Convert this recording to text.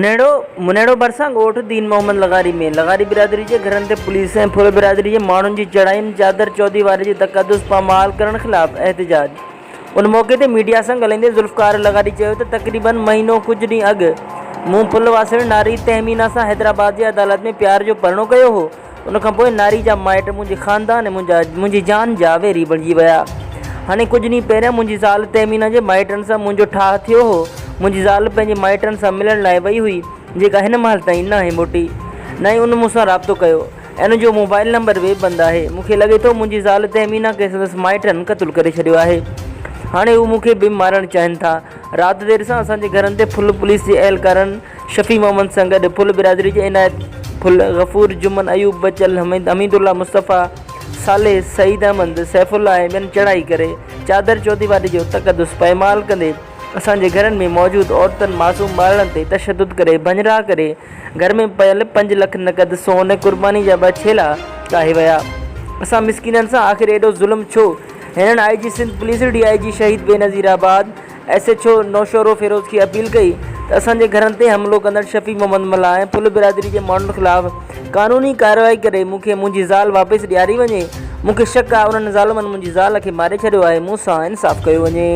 मुनेड़ो भरिसां ॻोठ दीन मोहम्मद लगारी में लगारी बिरादरी जे घरनि ते पुलिस ऐं फुल बिरादरी जे माण्हुनि जी चढ़ाई में चादर चौधी वारे जे तक़दुस पामाल करण ख़िलाफ़ एहतजाज। उन मौक़े ते मीडिया सां ॻाल्हाईंदे ज़ुल्फ़कार लगारी चयो त तक़रीबन महीनो कुझु ॾींहं अॻु मूं पुल वासण नारी तहमीना सां हैदराबाद जी अदालत में प्यार जो परिणो कयो हो। उन खां पोइ नारी जा माइट मुंहिंजे ख़ानदान ऐं मुंहिंजी जान जा वेरी बणिजी विया। हाणे कुझु ॾींहं पहिरियां मुंहिंजी ज़ाल तहमीना जे माइटनि सां मुंहिंजो ठाह थियो हो। मुंहिंजी ज़ाल पंहिंजे माइटनि सां मिलण लाइ वई हुई, जेका हिन महिल ताईं न आहे मोटी, न ई उन मूंसां राब्तो कयो ऐं उन जो मोबाइल नंबर बि बंदि आहे। मूंखे लॻे थो मुंहिंजी ज़ाल तहमीना खे संदसि माइटनि क़तलु करे छॾियो आहे। हाणे हू मूंखे बि मारणु चाहिनि था। राति देरि सां असांजे घरनि ते फुल पुलिस जे एहलकारनि शफ़ी मोहम्मद सां गॾु फुल बिरादरी जे इनायत फुल गफ़ूर जुमन अयूब बचल हमीदुल्ला मुस्तफ़ा साले सईद अहमद सैफुल्ला ऐं ॿियनि चढ़ाई करे चादर चौधी वारी जो तक़दुस पैमाल कंदे असांजे घरनि में मौजूदु औरतुनि मासूम ॿारनि ते तशदुद करे भंजरा करे घर में पयल 5 लख नक़द सोन कुर्बानी जा 2 छेला काहे विया। असां मिसकिननि सां आख़िर एॾो ज़ुल्म छो? हिननि IG सिंध पुलिस DIG शहीद बेनज़ीराबाद SHO नौशरो फिरोज़ खे अपील कई त असांजे घरनि ते हमिलो कंदड़ शफ़ी मोहम्मद मला ऐं फुल बिरादरी जे माण्हुनि ख़िलाफ़ क़ानूनी कार्रवाई करे मूंखे मुंहिंजी ज़ाल वापसि ॾियारी वञे। मूंखे शक आहे उन्हनि ज़ालमनि मुंहिंजी ज़ाल खे मारे छॾियो आहे। मूंसां इंसाफ़ कयो वञे।